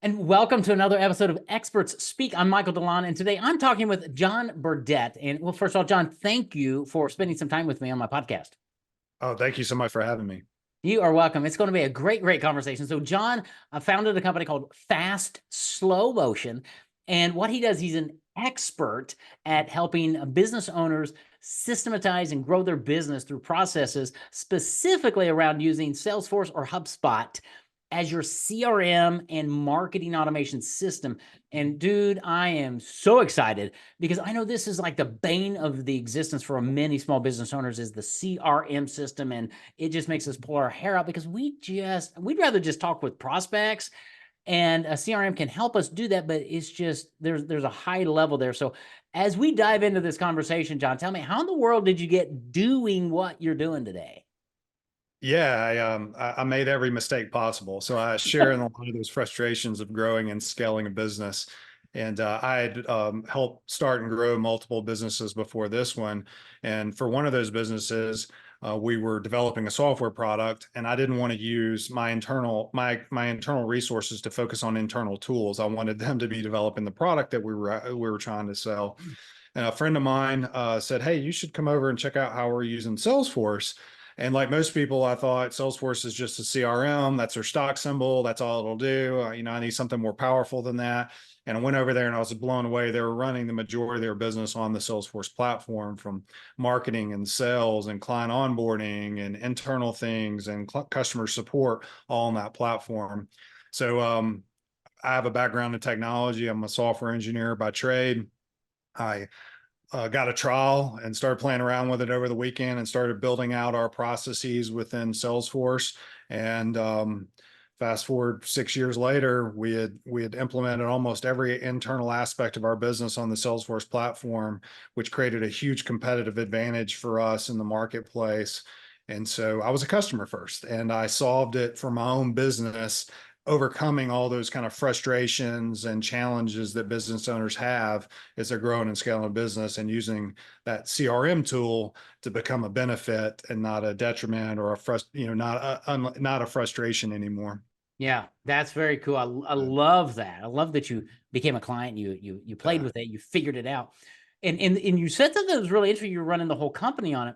And welcome to another episode of Experts Speak. I'm Michael DeLon, and today I'm talking with John Burdett. And well, first of all, John, thank you for spending some time with me on my podcast. Oh, thank you so much for having me. You are welcome. It's going to be a great conversation. So, John founded a company called Fast Slow Motion. And what he does, he's an expert at helping business owners systematize and grow their business through processes, specifically around using Salesforce or HubSpot as your CRM and marketing automation system. And dude, I am so excited because I know this is like the bane of the existence for many small business owners is the CRM system. And it just makes us pull our hair out because we'd rather just talk with prospects, and a CRM can help us do that, but it's just there's a high level there. So as we dive into this conversation, John, tell me, how in the world did you get doing what you're doing today? I made every mistake possible. So I share in a lot of those frustrations of growing and scaling a business. And I had helped start and grow multiple businesses before this one. And for one of those businesses, we were developing a software product, and I didn't want to use my internal resources to focus on internal tools. I wanted them to be developing the product that we were trying to sell. And a friend of mine said, "Hey, you should come over and check out how we're using Salesforce." And like most people, I thought Salesforce is just a CRM. That's their stock symbol. That's all it'll do. I need something more powerful than that. And I went over there and I was blown away. They were running the majority of their business on the Salesforce platform, from marketing and sales and client onboarding and internal things and customer support, all on that platform. So I have a background in technology. I'm a software engineer by trade. I got a trial and started playing around with it over the weekend and started building out our processes within Salesforce. And fast forward 6 years later, we had implemented almost every internal aspect of our business on the Salesforce platform, which created a huge competitive advantage for us in the marketplace. And so I was a customer first, and I solved it for my own business, overcoming all those kind of frustrations and challenges that business owners have as they're growing and scaling a business, and using that CRM tool to become a benefit and not a detriment or not a frustration anymore. Yeah, that's very cool. I love that. I love that you became a client. You played Yeah. with it. You figured it out. And you said something that was really interesting. You're running the whole company on it,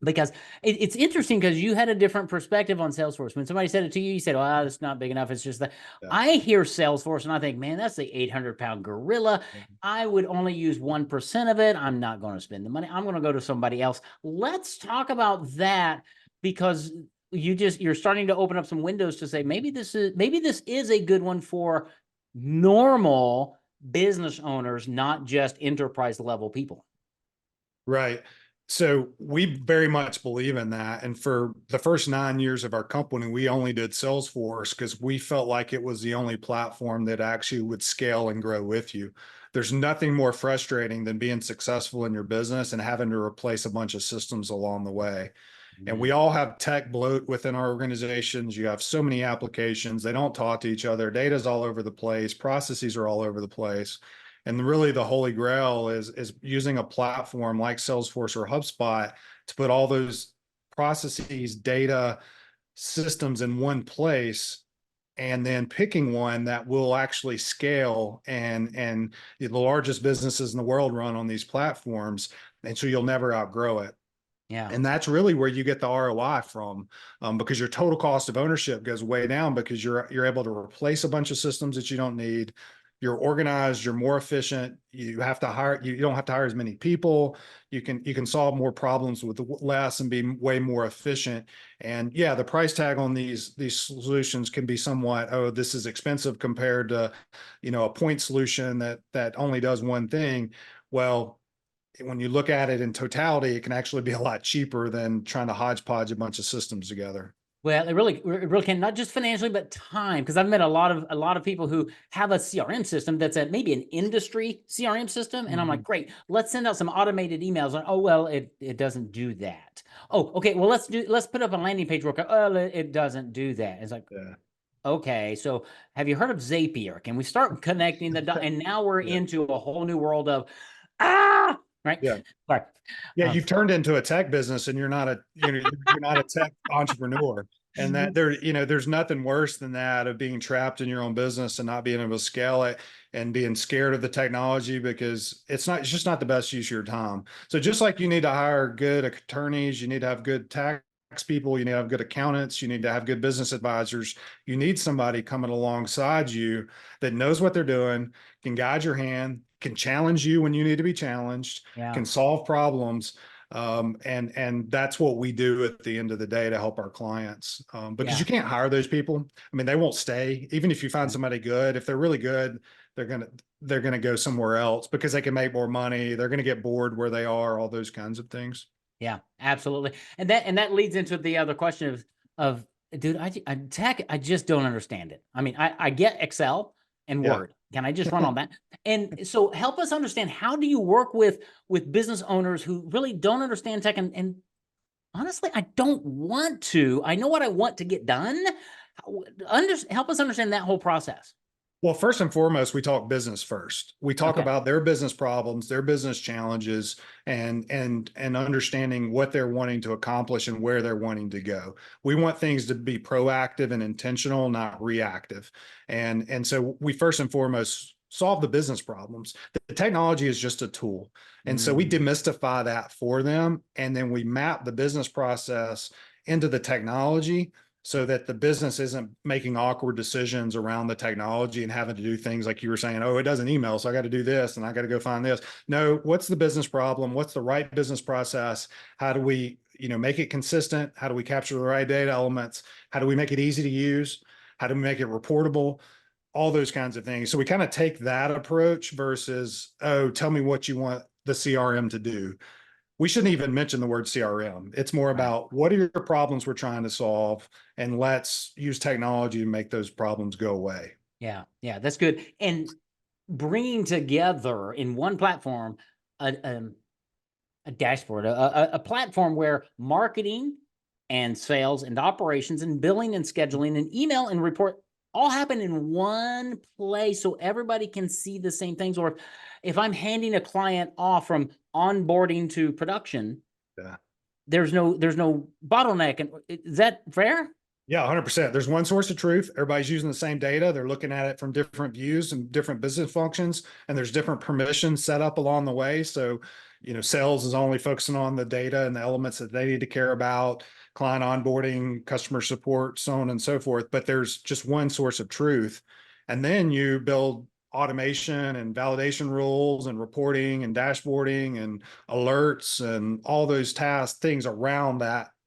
because it's interesting because you had a different perspective on Salesforce. When somebody said it to you, you said, "Well, it's not big enough. It's just that." Yeah. I hear Salesforce and I think, man, that's the 800-pound gorilla. I would only use 1% of it. I'm not going to spend the money. I'm going to go to somebody else. Let's talk about that, because you're starting to open up some windows to say maybe this is a good one for normal business owners, not just enterprise level people. Right. So we very much believe in that. And for the first 9 years of our company, we only did Salesforce because we felt like it was the only platform that actually would scale and grow with you. There's nothing more frustrating than being successful in your business and having to replace a bunch of systems along the way. And we all have tech bloat within our organizations. You have so many applications, they don't talk to each other. Data's all over the place. Processes are all over the place. And really the holy grail is using a platform like Salesforce or HubSpot to put all those processes, data, systems in one place, and then picking one that will actually scale. And the largest businesses in the world run on these platforms. And so you'll never outgrow it. Yeah. And that's really where you get the ROI from, because your total cost of ownership goes way down because you're able to replace a bunch of systems that you don't need. You're organized, you're more efficient. You don't have to hire as many people. You can solve more problems with less and be way more efficient. And yeah, the price tag on these solutions can be somewhat, oh, this is expensive compared to, a point solution that only does one thing. Well, when you look at it in totality, it can actually be a lot cheaper than trying to hodgepodge a bunch of systems together. Well, it really can, not just financially, but time. Because I've met a lot of people who have a CRM system that's maybe an industry CRM system, and I'm like, Mhm. great, let's send out some automated emails. And, oh well, it doesn't do that. Oh, okay, well let's put up a landing page real quick. Oh, it doesn't do that. It's like, Yeah. okay, so have you heard of Zapier? Can we start connecting the dots? And now we're Yeah. into a whole new world of ah, right. Yeah. Sorry. Yeah. Um, You've turned into a tech business, and you're not a tech entrepreneur. And that there, there's nothing worse than that, of being trapped in your own business and not being able to scale it and being scared of the technology, because it's just not the best use of your time. So just like you need to hire good attorneys, you need to have good tax people, you need to have good accountants, you need to have good business advisors. You need somebody coming alongside you that knows what they're doing, can guide your hand, can challenge you when you need to be challenged, Yeah. can solve problems. And that's what we do at the end of the day to help our clients. Because Yeah. you can't hire those people. I mean, they won't stay. Even if you find Yeah. somebody good, if they're really good, they're gonna go somewhere else because they can make more money. They're gonna get bored where they are, all those kinds of things. Yeah, absolutely. And that leads into the other question of dude, tech, I just don't understand it. I mean, I get Excel and Yeah. Word. Can I just run on that? And so help us understand, how do you work with business owners who really don't understand tech, and honestly, I don't want to. I know what I want to get done. Help us understand that whole process. Well, first and foremost, we talk business first. We talk Okay. about their business problems, their business challenges, and understanding what they're wanting to accomplish and where they're wanting to go. We want things to be proactive and intentional, not reactive. And so we first and foremost solve the business problems. The technology is just a tool. And so we Mm, demystify that for them, and then we map the business process into the technology, so that the business isn't making awkward decisions around the technology and having to do things like you were saying, oh, it doesn't email, so I got to do this and I got to go find this. No, what's the business problem? What's the right business process? How do we, make it consistent? How do we capture the right data elements? How do we make it easy to use? How do we make it reportable? All those kinds of things. So we kind of take that approach versus, oh, tell me what you want the CRM to do. We shouldn't even mention the word CRM. It's more right. about, what are your problems we're trying to solve, and let's use technology to make those problems go away. Yeah. Yeah. That's good. And bringing together in one platform a, a dashboard, a platform where marketing and sales and operations and billing and scheduling and email and report all happen in one place, so everybody can see the same things. Or if I'm handing a client off from onboarding to production, Yeah. there's no bottleneck. And is that fair? Yeah, 100%. There's one source of truth. Everybody's using the same data. They're looking at it from different views and different business functions, and there's different permissions set up along the way. So, sales is only focusing on the data and the elements that they need to care about, client onboarding, customer support, so on and so forth. But there's just one source of truth. And then you build automation and validation rules and reporting and dashboarding and alerts and all those things around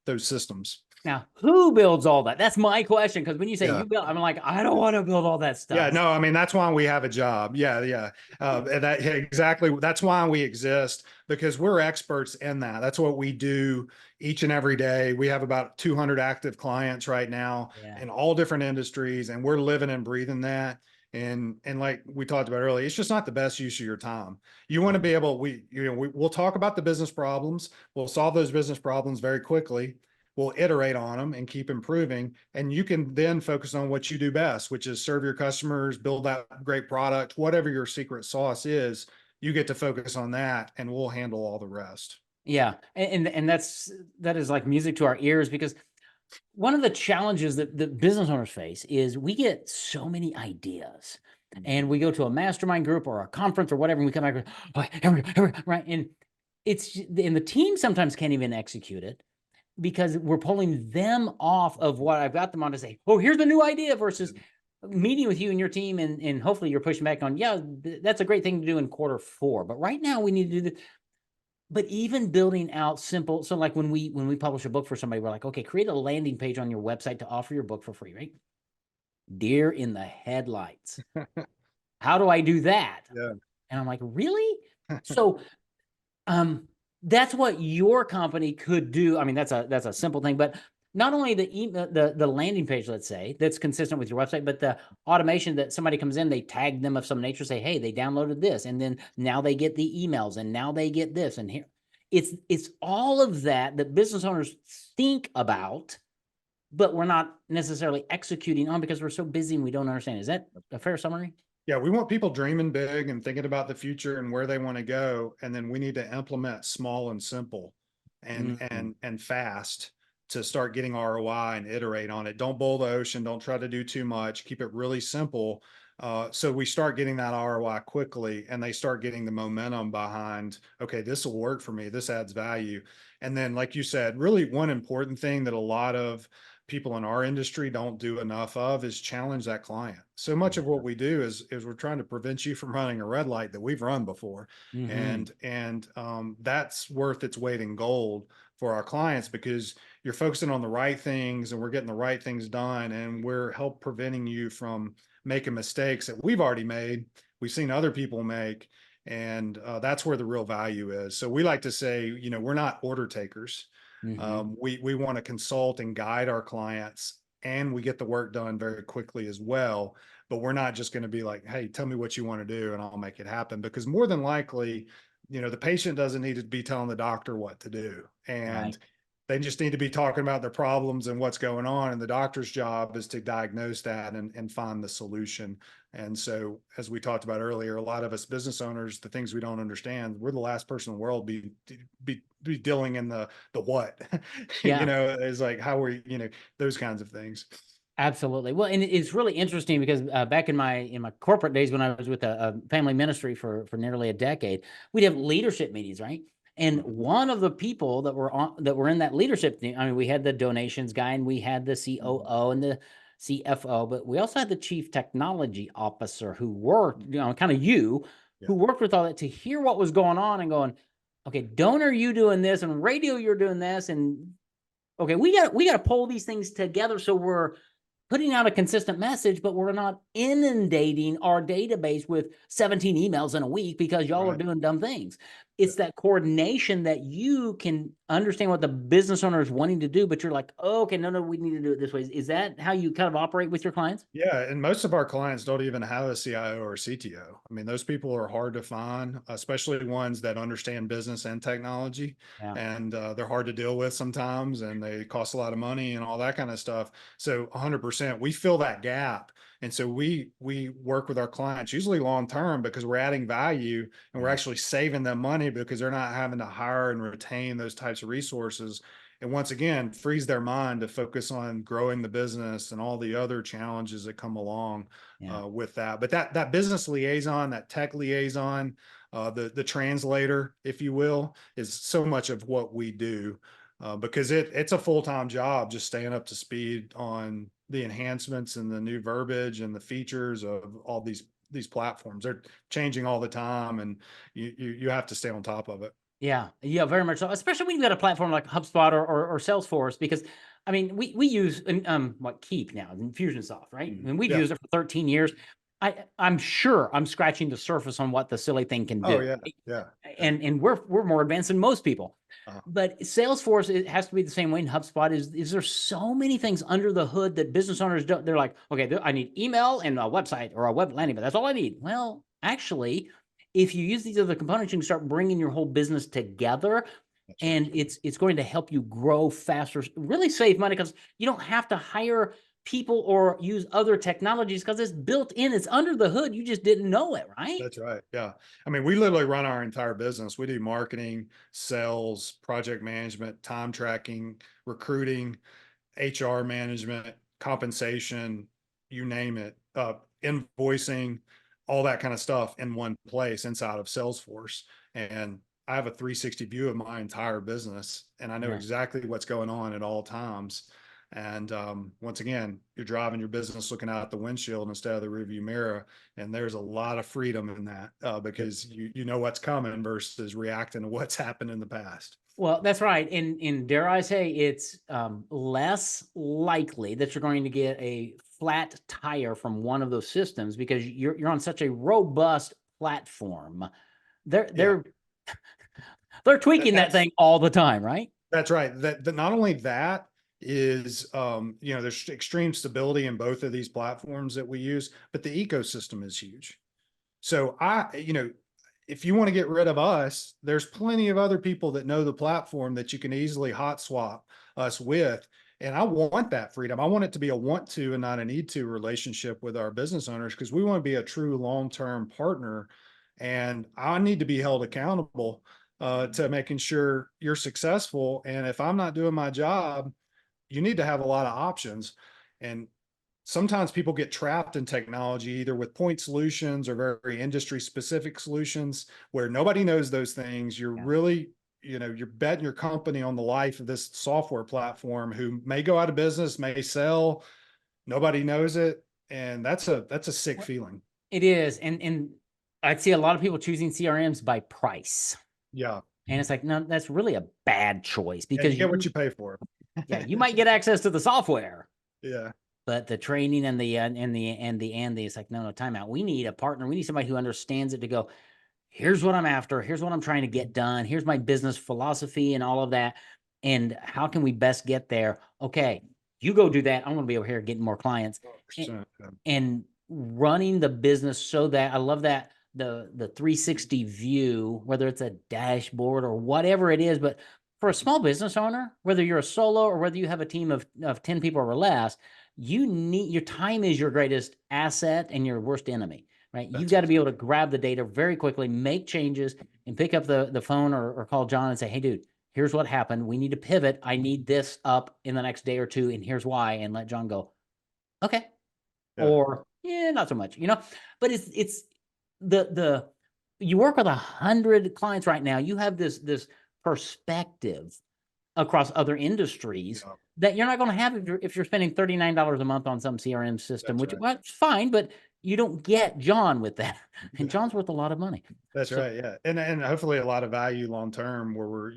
those systems. Now, who builds all that? That's my question. Because when you say Yeah. you build, I'm like, I don't want to build all that Yeah, stuff. no, I mean, that's why we have a job. Yeah, yeah. And yeah, exactly. That's why we exist, because we're experts in that. That's what we do each and every day. We have about 200 active clients right now Yeah. in all different industries, and we're living and breathing that. And like we talked about earlier, it's just not the best use of your time. You want to be able, we'll talk about the business problems. We'll solve those business problems very quickly. We'll iterate on them and keep improving. And you can then focus on what you do best, which is serve your customers, build that great product, whatever your secret sauce is, you get to focus on that, and we'll handle all the rest. Yeah. And that is like music to our ears, because one of the challenges that business owners face is we get so many ideas, and we go to a mastermind group or a conference or whatever, and we come back, right? And the team sometimes can't even execute it, because we're pulling them off of what I've got them on to say, oh, here's the new idea, versus meeting with you and your team, and hopefully you're pushing back on, yeah, that's a great thing to do in quarter 4. But right now we need to do this. But even building out simple, so like when we publish a book for somebody, we're like, okay, create a landing page on your website to offer your book for free, right? Deer in the headlights. How do I do that? Yeah. And I'm like, really? So that's what your company could do. I mean, that's a simple thing, but not only the landing page, let's say, that's consistent with your website, but the automation that somebody comes in, they tag them of some nature, say, hey, they downloaded this, and then now they get the emails, and now they get this, and here it's all of that business owners think about, but we're not necessarily executing on because we're so busy and we don't understand. Is that a fair summary? Yeah, we want people dreaming big and thinking about the future and where they want to go, and then we need to implement small and simple and Mhm. fast, to start getting ROI and iterate on it. Don't boil the ocean. Don't try to do too much. Keep it really simple. So we start getting that ROI quickly, and they start getting the momentum behind, okay, this will work for me. This adds value. And then, like you said, really one important thing that a lot of people in our industry don't do enough of is challenge that client. So much of what we do is we're trying to prevent you from running a red light that we've run before. Mm-hmm. And that's worth its weight in gold for our clients, because you're focusing on the right things and we're getting the right things done, and we're help preventing you from making mistakes that we've already made, we've seen other people make. And that's where the real value is. So we like to say, we're not order takers. Mm-hmm. We want to consult and guide our clients, and we get the work done very quickly as well. But we're not just going to be like, hey, tell me what you want to do and I'll make it happen, because more than likely, the patient doesn't need to be telling the doctor what to do. Right. And they just need to be talking about their problems and what's going on. And the doctor's job is to diagnose that and find the solution. And so, as we talked about earlier, a lot of us business owners, the things we don't understand, we're the last person in the world be dealing in the what, Yeah. is like how we, those kinds of things. Absolutely. Well, and it's really interesting because back in my corporate days when I was with a family ministry for nearly a decade, we'd have leadership meetings, right? And one of the people that were in that leadership team, I mean, we had the donations guy and we had the COO and the CFO, but we also had the chief technology officer who worked, kind of Yeah, who worked with all that to hear what was going on and going, okay, donor, you doing this, and radio, you're doing this, and okay, we got to pull these things together so we're putting out a consistent message, but we're not inundating our database with 17 emails in a week because y'all are right. doing dumb things. It's that coordination that you can understand what the business owner is wanting to do, but you're like, oh, okay, no, we need to do it this way. Is that how you kind of operate with your clients? Yeah, and most of our clients don't even have a CIO or CTO. I mean, those people are hard to find, especially ones that understand business and technology. Yeah. And they're hard to deal with sometimes, and they cost a lot of money and all that kind of stuff. So 100%, we fill that gap. And so we work with our clients usually long term, because we're adding value and we're Yeah. actually saving them money, because they're not having to hire and retain those types of resources. And once again, frees their mind to focus on growing the business and all the other challenges that come along Yeah. with that. But that business liaison, that tech liaison, the translator, if you will, is so much of what we do, because it's a full-time job, just staying up to speed on the enhancements and the new verbiage and the features of all these platforms. They're changing all the time, and you have to stay on top of it. Yeah, yeah, very much so. Especially when you've got a platform like HubSpot or Salesforce, because I mean, we use what Keep now, Infusionsoft, right? I mean, we've Yeah. used it for 13 years. I'm sure I'm scratching the surface on what the silly thing can Oh do, yeah. right? Yeah. Yeah. And we're more advanced than most people. Uh, But Salesforce, it has to be the same way. In HubSpot, is there so many things under the hood that business owners don't? They're like, okay, I need email and a website or a web landing, but that's all I need. Well, actually, if you use these other components, you can start bringing your whole business together, that's right. and it's going to help you grow faster, really save money because you don't have to hire people or use other technologies because it's built in, it's under the hood. You just didn't know it, right? That's right. Yeah. I mean, we literally run our entire business. We do marketing, sales, project management, time tracking, recruiting, HR management, compensation, you name it, invoicing, all that kind of stuff in one place inside of Salesforce. And I have a 360 view of my entire business, and I know Yeah. exactly what's going on at all times. And once again, you're driving your business looking out the windshield instead of the rearview mirror, and there's a lot of freedom in that, because you know what's coming versus reacting to what's happened in the past. Well, that's right. And dare I say, it's less likely that you're going to get a flat tire from one of those systems because you're on such a robust platform. They're Yeah, they're they're tweaking that that's thing all the time, right? That's right. That not only that is, there's extreme stability in both of these platforms that we use, but the ecosystem is huge. So if you want to get rid of us, there's plenty of other people that know the platform that you can easily hot swap us with. And I want that freedom. I want it to be a want to and not a need to relationship with our business owners, because we want to be a true long-term partner. And I need to be held accountable to making sure you're successful. And if I'm not doing my job, you need to have a lot of options. And sometimes people get trapped in technology, either with point solutions or very industry specific solutions where nobody knows those things. You're Yeah. really, you're betting your company on the life of this software platform who may go out of business, may sell, nobody knows it. And that's a sick Well, feeling. it is. And I'd see a lot of people choosing CRMs by price. Yeah. And it's like, no, that's really a bad choice Yeah. You because get what you pay for. yeah, you might get access to the software, Yeah. but the training and the it's like, no, timeout. We need a partner. We need somebody who understands it to go, here's what I'm after. Here's what I'm trying to get done. Here's my business philosophy and all of that. And how can we best get there? Okay, you go do that. I'm going to be over here getting more clients and, 100%. and running the business so that I love that the 360 view, whether it's a dashboard or whatever it is, but for a small business owner, whether you're a solo or whether you have a team of 10 people or less, you need your time is your greatest asset and your worst enemy, right? You've That's got to be able to grab the data very quickly, make changes, and pick up the phone or call John and say, hey, dude, here's what happened. We need to pivot. I need this up in the next day or two, and here's why. And let John go, okay. yeah. Or yeah, not so much, but it's the you work with 100 clients right now. You have this perspective across other industries Yeah. that you're not going to have if you're spending $39 a month on some CRM system, That's which right. well, it's fine, but you don't get John with that. And John's worth a lot of money. That's So right. Yeah. And hopefully a lot of value long term where we're,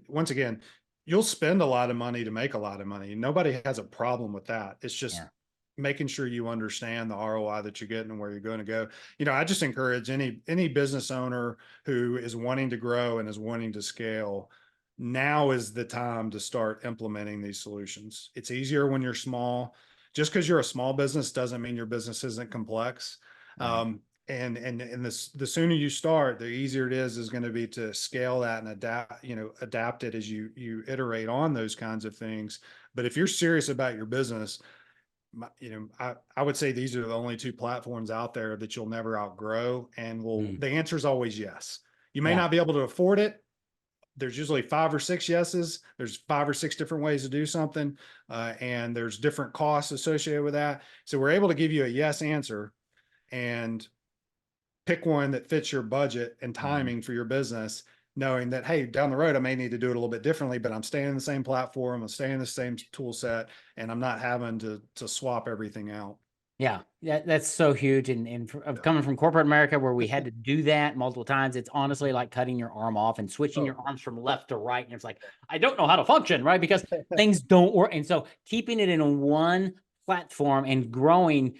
once again, you'll spend a lot of money to make a lot of money. Nobody has a problem with that. It's just yeah. making sure you understand the ROI that you're getting and where you're going to go. I just encourage any business owner who is wanting to grow and is wanting to scale. Now is the time to start implementing these solutions. It's easier when you're small. Just because you're a small business doesn't mean your business isn't complex. Right. And the sooner you start, the easier it is going to be to scale that and adapt it as you iterate on those kinds of things. But if you're serious about your business, I would say these are the only two platforms out there that you'll never outgrow. And the answer is always yes. You may Yeah. not be able to afford it. There's usually 5 or 6 yeses. There's 5 or 6 different ways to do something. And there's different costs associated with that. So we're able to give you a yes answer and pick one that fits your budget and timing for your business, knowing that, hey, down the road, I may need to do it a little bit differently, but I'm staying in the same platform, I'm staying in the same tool set, and I'm not having to swap everything out. Yeah, that's so huge. And coming from corporate America where we had to do that multiple times, it's honestly like cutting your arm off and switching your arms from left to right. And it's like, I don't know how to function, right? Because things don't work. And so keeping it in one platform and growing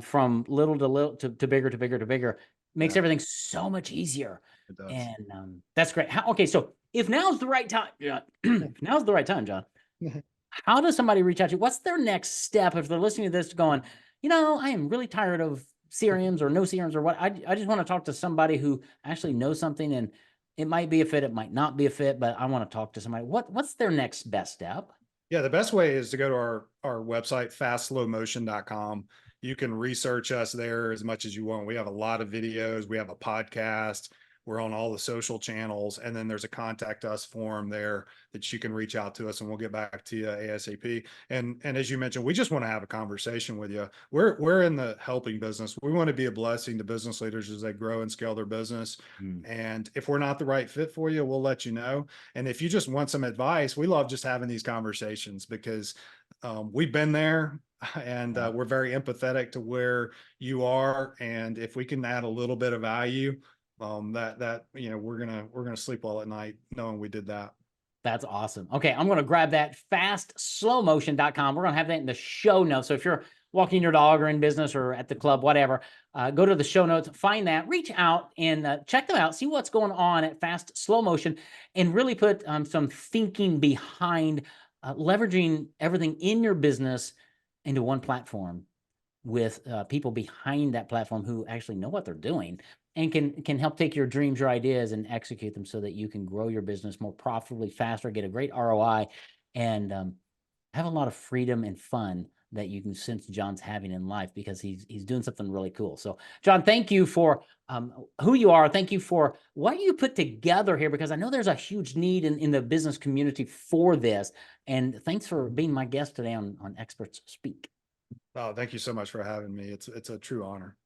from little to little to bigger to bigger to bigger makes everything so much easier. It does. And that's great. Okay, so if now's the right time, if now's the right time, John, how does somebody reach out to you? What's their next step if they're listening to this going, I am really tired of CRMs or no CRMs or what. I just want to talk to somebody who actually knows something, and it might be a fit, it might not be a fit, but I want to talk to somebody. What's their next best step? Yeah, the best way is to go to our website, fastslowmotion.com. You can research us there as much as you want. We have a lot of videos. We have a podcast. We're on all the social channels. And then there's a contact us form there that you can reach out to us and we'll get back to you ASAP. And as you mentioned, we just want to have a conversation with you. We're in the helping business. We want to be a blessing to business leaders as they grow and scale their business. And if we're not the right fit for you, we'll let you know. And if you just want some advice, we love just having these conversations because we've been there and we're very empathetic to where you are. And if we can add a little bit of value, we're gonna sleep well at night knowing we did that. That's awesome. Okay, I'm going to grab that fastslowmotion.com. We're going to have that in the show notes. So if you're walking your dog or in business or at the club, whatever, go to the show notes, find that, reach out and check them out, see what's going on at Fast Slow Motion, and really put some thinking behind leveraging everything in your business into one platform with people behind that platform who actually know what they're doing and can help take your dreams, your ideas, and execute them so that you can grow your business more profitably, faster, get a great ROI, and have a lot of freedom and fun that you can sense John's having in life, because he's doing something really cool. So John, thank you for who you are. Thank you for what you put together here, because I know there's a huge need in the business community for this. And thanks for being my guest today on Experts Speak. Oh, thank you so much for having me. It's a true honor.